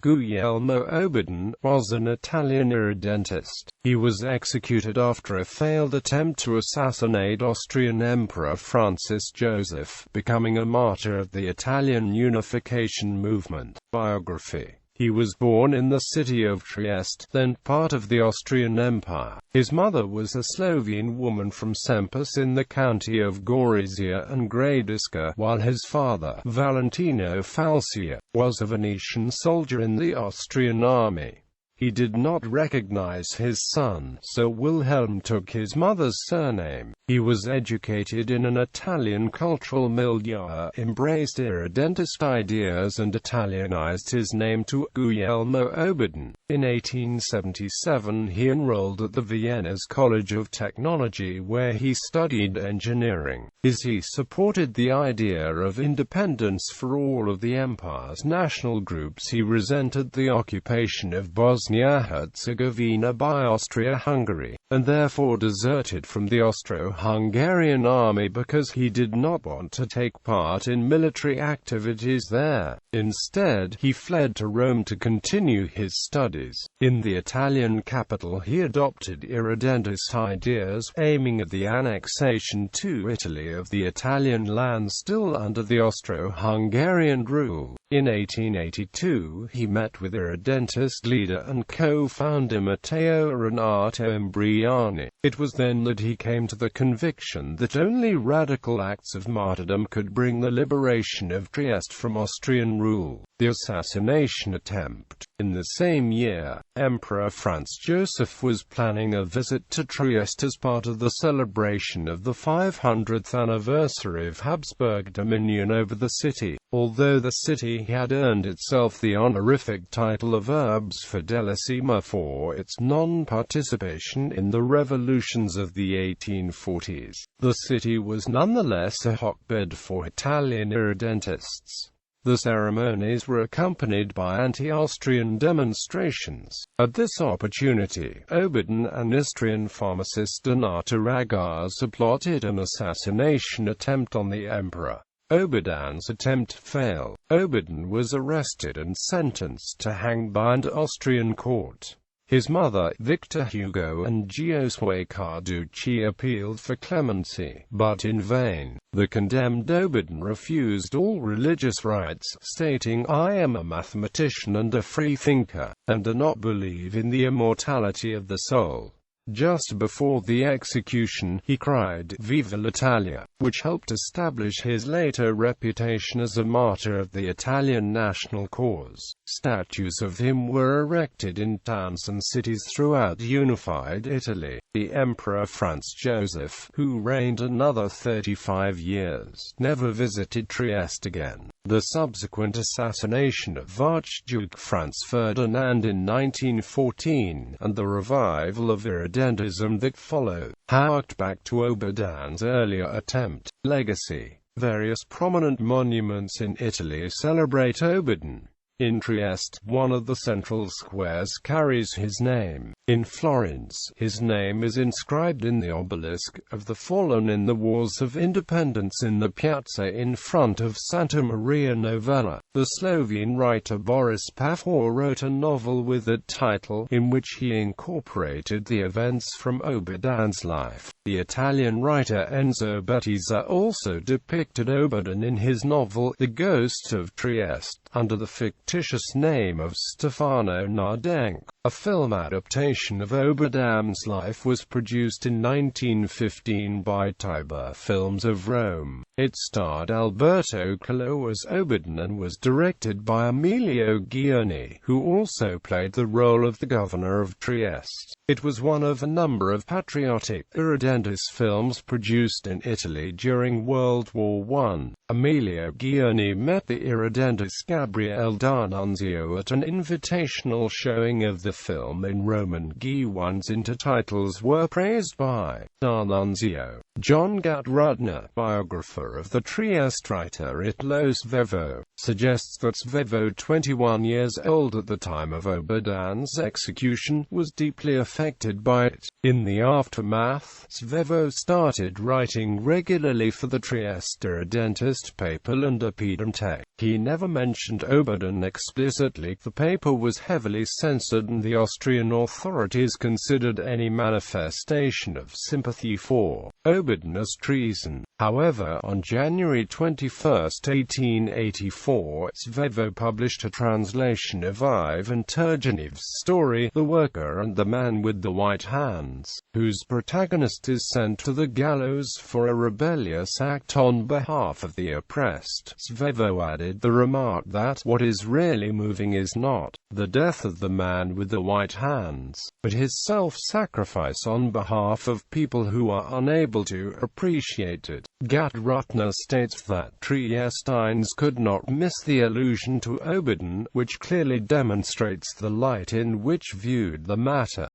Guglielmo Oberdan, was an Italian irredentist. He was executed after a failed attempt to assassinate Austrian Emperor Francis Joseph, becoming a martyr of the Italian unification movement. Biography. He was born in the city of Trieste, then part of the Austrian Empire. His mother was a Slovene woman from Sempus in the county of Gorizia and Gradisca, while his father, Valentino Falsia, was a Venetian soldier in the Austrian army. He did not recognize his son, so Wilhelm took his mother's surname. He was educated in an Italian cultural milieu, embraced irredentist ideas and Italianized his name to Guglielmo Oberdan. In 1877 he enrolled at the Vienna's College of Technology where he studied engineering. He supported the idea of independence for all of the empire's national groups. He resented the occupation of Bosnia-Herzegovina by Austria-Hungary, and therefore deserted from the Austro-Hungarian army because he did not want to take part in military activities there. Instead, he fled to Rome to continue his studies. In the Italian capital he adopted irredentist ideas, aiming at the annexation to Italy of the Italian land still under the Austro-Hungarian rule. In 1882, he met with irredentist leader and co-founder Matteo Renato Imbriani. It was then that he came to the conviction that only radical acts of martyrdom could bring the liberation of Trieste from Austrian rule. The assassination attempt. In the same year, Emperor Francis Joseph was planning a visit to Trieste as part of the celebration of the 500th anniversary of Habsburg dominion over the city. Although the city had earned itself the honorific title of Urbs Fidelissima for its non-participation in the revolutions of the 1840s, the city was nonetheless a hotbed for Italian irredentists. The ceremonies were accompanied by anti-Austrian demonstrations. At this opportunity, Oberdan and Austrian pharmacist Donato Ragazza plotted an assassination attempt on the emperor. Oberdan's attempt failed. Oberdan was arrested and sentenced to hang by an Austrian court. His mother, Victor Hugo and Giosuè Carducci appealed for clemency, but in vain. The condemned Oberdan refused all religious rites, stating, "I am a mathematician and a free thinker, and do not believe in the immortality of the soul." Just before the execution, he cried, "Viva l'Italia," which helped establish his later reputation as a martyr of the Italian national cause. Statues of him were erected in towns and cities throughout unified Italy. The Emperor Francis Joseph, who reigned another 35 years, never visited Trieste again. The subsequent assassination of Archduke Franz Ferdinand in 1914, and the revival of irredentism that followed, harked back to Oberdan's earlier attempt. Legacy. Various prominent monuments in Italy celebrate Oberdan. In Trieste, one of the central squares carries his name. In Florence, his name is inscribed in the obelisk of the fallen in the Wars of Independence in the piazza in front of Santa Maria Novella. The Slovene writer Boris Pahor wrote a novel with that title, in which he incorporated the events from Oberdan's life. The Italian writer Enzo Bettiza also depicted Oberdan in his novel The Ghost of Trieste, under the fictitious name of Stefano Nardenk. A film adaptation of Oberdan's life was produced in 1915 by Tiber Films of Rome. It starred Alberto Calò as Oberdan and was directed by Emilio Gioni, who also played the role of the governor of Trieste. It was one of a number of patriotic, irredentist films produced in Italy during World War I. Emilio Gioni met the irredentist Gabriele D'Annunzio at an invitational showing of the film in Rome, and Gioni's intertitles were praised by D'Annunzio. John Gatrudner, biographer of the Trieste writer Italo Svevo, suggests that Svevo, 21 years old at the time of Oberdan's execution, was deeply affected by it. In the aftermath, Svevo started writing regularly for the Trieste irredentist paper L'Independente. He never mentioned Oberdan explicitly. The paper was heavily censored and the Austrian authorities considered any manifestation of sympathy for Oberdan as treason. However, on January 21, 1884, Svevo published a translation of Ivan Turgenev's story, The Worker and the Man with the White Hands, whose protagonist is sent to the gallows for a rebellious act on behalf of the oppressed. Svevo added the remark that what is really moving is not the death of the man with the white hands, but his self-sacrifice on behalf of people who are unable to appreciate it. Gatrudner states that Triestines could not miss the allusion to Oberdan, which clearly demonstrates the light in which viewed the matter.